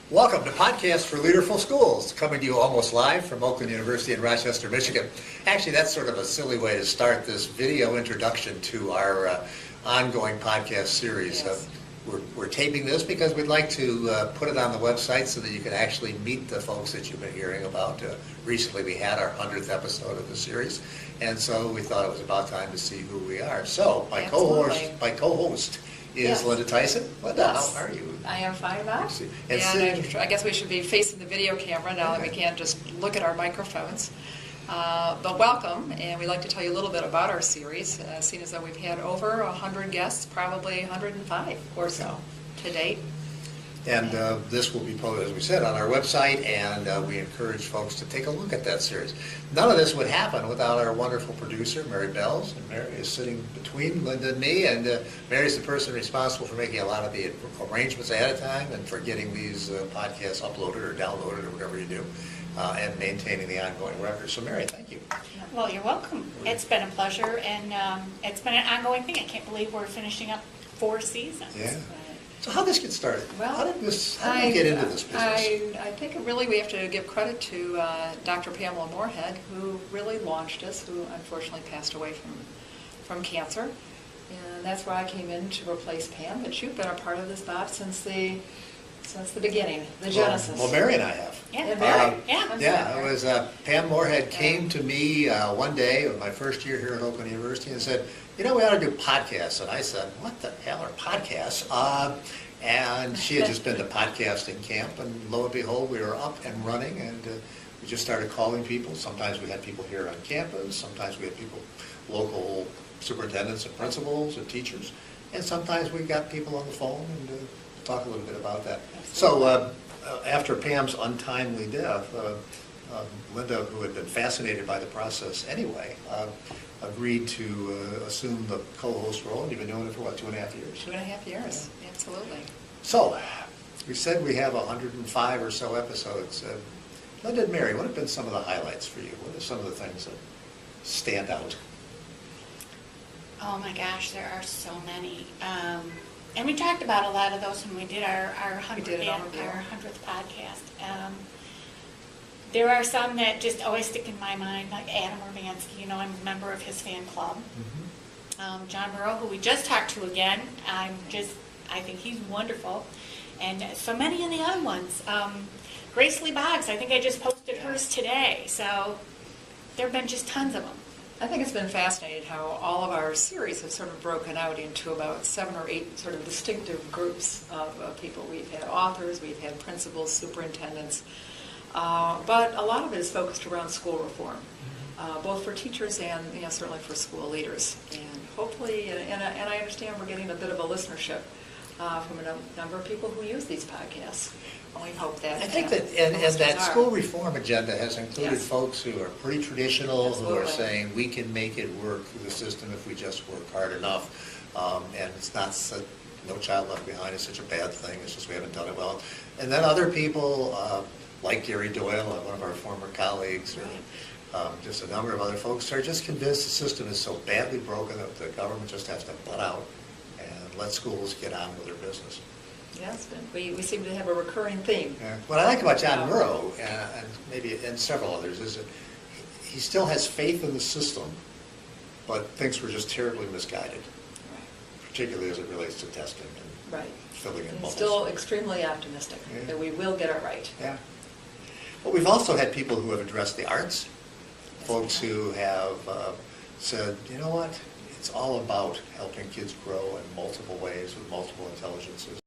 Welcome to Podcast for Leaderful Schools, coming to you almost live from Oakland University in Rochester, Michigan. Actually, that's sort of a silly way to start this video introduction to our ongoing podcast series. Yes. We're taping this because we'd like to put it on the website so that you can actually meet the folks that you've been hearing about. Recently, we had our 100th episode of the series, and so we thought it was about time to see who we are. So, my co-host is Yes. Linda Tyson. Linda, Yes. how are you? I am fine, Bob. And And I guess we should be facing the video camera now that we can't just look at our microphones. But welcome, and we'd like to tell you a little bit about our series, seeing as though we've had over 100 guests, probably 105 or so to date. And this will be posted, as we said, on our website, and we encourage folks to take a look at that series. None of this would happen without our wonderful producer, Mary Belz, and Mary is sitting between Linda and me, and Mary's the person responsible for making a lot of the arrangements ahead of time and for getting these podcasts uploaded or downloaded or whatever you do, and maintaining the ongoing record. So Mary, thank you. Well, you're welcome. It's been a pleasure, and it's been an ongoing thing. I can't believe we're finishing up 4 seasons. Yeah. So how did this get started? Well, how did we get into this business? I think really we have to give credit to Dr. Pamela Moorhead, who really launched us, who unfortunately passed away from cancer. And that's why I came in to replace Pam. But you've been a part of this, Bob, since the beginning, the genesis. Well, Mary and I have. Yeah, Mary. Yeah, it was Pam Moorhead came to me one day of my first year here at Oakland University and said, you know, we ought to do podcasts. And I said, what the hell are podcasts? And she had just been to podcasting camp, and lo and behold, we were up and running, and we just started calling people. Sometimes we had people here on campus, sometimes we had people, local superintendents and principals and teachers, and sometimes we got people on the phone and talk a little bit about that. So after Pam's untimely death, Linda, who had been fascinated by the process anyway, agreed to assume the co-host role, and you've been doing it for what, 2.5 years? 2.5 years, absolutely. So, we said we have 105 or so episodes. Linda and Mary, what have been some of the highlights for you? What are some of the things that stand out? Oh my gosh, there are so many. And we talked about a lot of those when we did our 100th podcast. There are some that just always stick in my mind, like Adam Urbanski. You know, I'm a member of his fan club. Mm-hmm. John Burrow, who we just talked to again. I think he's wonderful. And so many of the other ones. Grace Lee Boggs, I think I just posted hers today. So there have been just tons of them. I think it's been fascinating how all of our series have sort of broken out into about 7 or 8 sort of distinctive groups of people. We've had authors, we've had principals, superintendents, but a lot of it is focused around school reform, both for teachers and certainly for school leaders. And hopefully, and I understand we're getting a bit of a listenership from a number of people who use these podcasts. We hope that. I think that, and that school reform agenda has included folks who are pretty traditional, who are saying we can make it work through the system if we just work hard enough. And it's not no child left behind is such a bad thing. It's just we haven't done it well. And then other people, like Gary Doyle, one of our former colleagues, or just a number of other folks, are just convinced the system is so badly broken that the government just has to butt out and let schools get on with their business. Yes, we seem to have a recurring theme. Yeah. What I like about John Murrow, and several others, is that he still has faith in the system, but thinks we're just terribly misguided, particularly as it relates to testing and filling in bubbles. He's still extremely optimistic that we will get it right. Yeah. But we've also had people who have addressed the arts, folks who have said, you know what, it's all about helping kids grow in multiple ways with multiple intelligences.